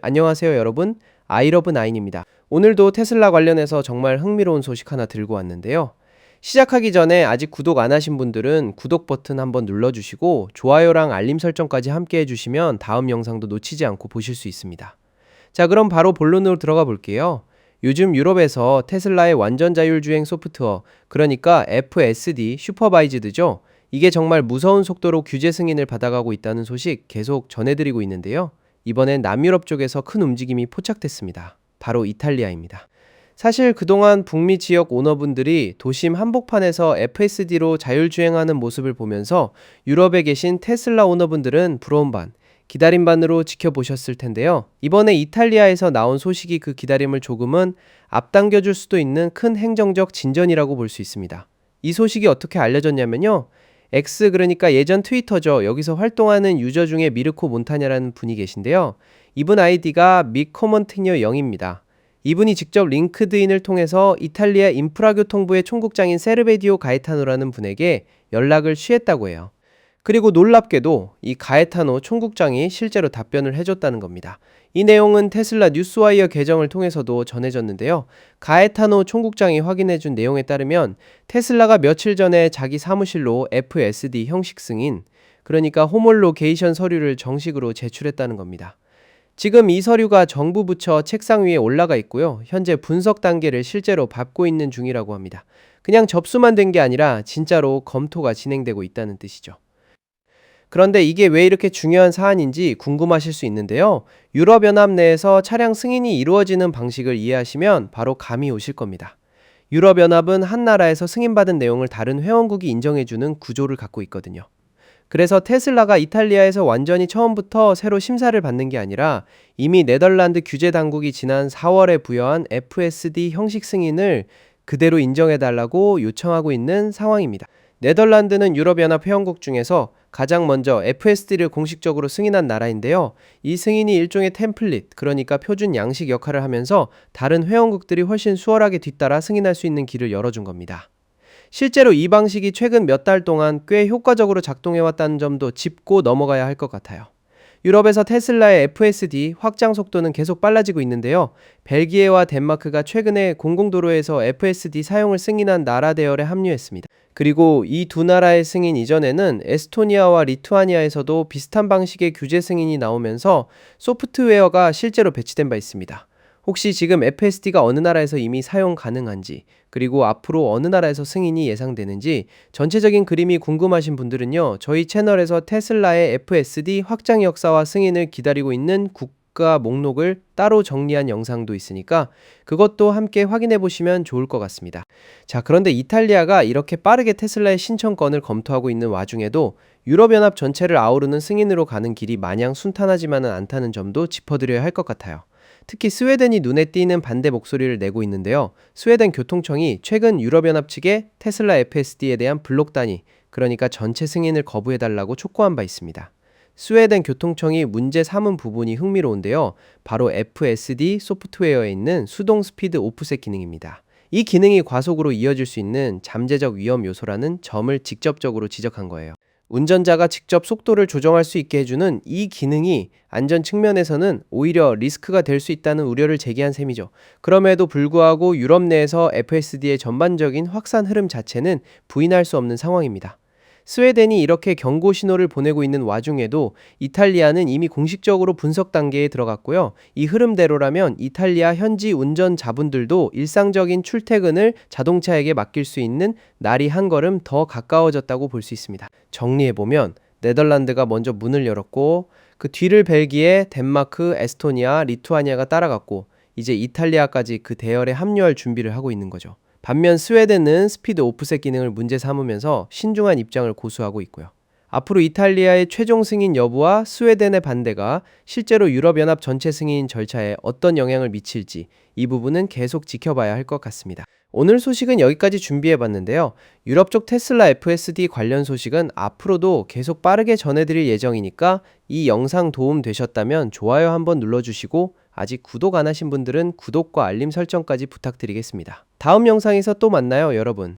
안녕하세요 여러분, 아이러브9입니다. 오늘도 테슬라 관련해서 정말 흥미로운 소식 하나 들고 왔는데요. 시작하기 전에 아직 구독 안 하신 분들은 구독 버튼 한번 눌러주시고 좋아요랑 알림 설정까지 함께 해주시면 다음 영상도 놓치지 않고 보실 수 있습니다. 자, 그럼 바로 본론으로 들어가 볼게요. 요즘 유럽에서 테슬라의 완전 자율주행 소프트웨어, 그러니까 FSD 슈퍼바이즈드죠. 이게 정말 무서운 속도로 규제 승인을 받아가고 있다는 소식 계속 전해드리고 있는데요. 이번엔 남유럽 쪽에서 큰 움직임이 포착됐습니다. 바로 이탈리아입니다. 사실 그동안 북미 지역 오너분들이 도심 한복판에서 FSD로 자율주행하는 모습을 보면서 유럽에 계신 테슬라 오너분들은 부러운 반, 기다림 반으로 지켜보셨을 텐데요. 이번에 이탈리아에서 나온 소식이 그 기다림을 조금은 앞당겨줄 수도 있는 큰 행정적 진전이라고 볼 수 있습니다. 이 소식이 어떻게 알려졌냐면요. X, 그러니까 예전 트위터죠. 여기서 활동하는 유저 중에 미르코 몬타냐라는 분이 계신데요. 이분 아이디가 미코먼티뉴 0입니다. 이분이 직접 링크드인을 통해서 이탈리아 인프라교통부의 총국장인 세르베디오 가에타노라는 분에게 연락을 취했다고 해요. 그리고 놀랍게도 이 가에타노 총국장이 실제로 답변을 해줬다는 겁니다. 이 내용은 테슬라 뉴스와이어 계정을 통해서도 전해졌는데요. 가에타노 총국장이 확인해준 내용에 따르면 테슬라가 며칠 전에 자기 사무실로 FSD 형식 승인, 그러니까 호몰로게이션 서류를 정식으로 제출했다는 겁니다. 지금 이 서류가 정부 부처 책상 위에 올라가 있고요. 현재 분석 단계를 실제로 밟고 있는 중이라고 합니다. 그냥 접수만 된 게 아니라 진짜로 검토가 진행되고 있다는 뜻이죠. 그런데 이게 왜 이렇게 중요한 사안인지 궁금하실 수 있는데요. 유럽연합 내에서 차량 승인이 이루어지는 방식을 이해하시면 바로 감이 오실 겁니다. 유럽연합은 한 나라에서 승인받은 내용을 다른 회원국이 인정해주는 구조를 갖고 있거든요. 그래서 테슬라가 이탈리아에서 완전히 처음부터 새로 심사를 받는 게 아니라 이미 네덜란드 규제 당국이 지난 4월에 부여한 FSD 형식 승인을 그대로 인정해달라고 요청하고 있는 상황입니다. 네덜란드는 유럽연합 회원국 중에서 가장 먼저 FSD를 공식적으로 승인한 나라인데요. 이 승인이 일종의 템플릿, 그러니까 표준 양식 역할을 하면서 다른 회원국들이 훨씬 수월하게 뒤따라 승인할 수 있는 길을 열어준 겁니다. 실제로 이 방식이 최근 몇 달 동안 꽤 효과적으로 작동해왔다는 점도 짚고 넘어가야 할 것 같아요. 유럽에서 테슬라의 FSD 확장 속도는 계속 빨라지고 있는데요. 벨기에와 덴마크가 최근에 공공도로에서 FSD 사용을 승인한 나라 대열에 합류했습니다. 그리고 이 두 나라의 승인 이전에는 에스토니아와 리투아니아에서도 비슷한 방식의 규제 승인이 나오면서 소프트웨어가 실제로 배치된 바 있습니다. 혹시 지금 FSD가 어느 나라에서 이미 사용 가능한지, 그리고 앞으로 어느 나라에서 승인이 예상되는지 전체적인 그림이 궁금하신 분들은요, 저희 채널에서 테슬라의 FSD 확장 역사와 승인을 기다리고 있는 국가 목록을 따로 정리한 영상도 있으니까 그것도 함께 확인해 보시면 좋을 것 같습니다. 자, 그런데 이탈리아가 이렇게 빠르게 테슬라의 신청권을 검토하고 있는 와중에도 유럽연합 전체를 아우르는 승인으로 가는 길이 마냥 순탄하지만은 않다는 점도 짚어드려야 할 것 같아요. 특히 스웨덴이 눈에 띄는 반대 목소리를 내고 있는데요. 스웨덴 교통청이 최근 유럽연합 측에 테슬라 FSD에 대한 블록 단위, 그러니까 전체 승인을 거부해달라고 촉구한 바 있습니다. 스웨덴 교통청이 문제 삼은 부분이 흥미로운데요. 바로 FSD 소프트웨어에 있는 수동 스피드 오프셋 기능입니다. 이 기능이 과속으로 이어질 수 있는 잠재적 위험 요소라는 점을 직접적으로 지적한 거예요. 운전자가 직접 속도를 조정할 수 있게 해주는 이 기능이 안전 측면에서는 오히려 리스크가 될 수 있다는 우려를 제기한 셈이죠. 그럼에도 불구하고 유럽 내에서 FSD의 전반적인 확산 흐름 자체는 부인할 수 없는 상황입니다. 스웨덴이 이렇게 경고 신호를 보내고 있는 와중에도 이탈리아는 이미 공식적으로 분석 단계에 들어갔고요. 이 흐름대로라면 이탈리아 현지 운전자분들도 일상적인 출퇴근을 자동차에게 맡길 수 있는 날이 한 걸음 더 가까워졌다고 볼 수 있습니다. 정리해보면 네덜란드가 먼저 문을 열었고 그 뒤를 벨기에, 덴마크, 에스토니아, 리투아니아가 따라갔고 이제 이탈리아까지 그 대열에 합류할 준비를 하고 있는 거죠. 반면 스웨덴은 스피드 오프셋 기능을 문제 삼으면서 신중한 입장을 고수하고 있고요. 앞으로 이탈리아의 최종 승인 여부와 스웨덴의 반대가 실제로 유럽연합 전체 승인 절차에 어떤 영향을 미칠지 이 부분은 계속 지켜봐야 할 것 같습니다. 오늘 소식은 여기까지 준비해봤는데요. 유럽 쪽 테슬라 FSD 관련 소식은 앞으로도 계속 빠르게 전해드릴 예정이니까 이 영상 도움 되셨다면 좋아요 한번 눌러주시고 아직 구독 안 하신 분들은 구독과 알림 설정까지 부탁드리겠습니다. 다음 영상에서 또 만나요, 여러분.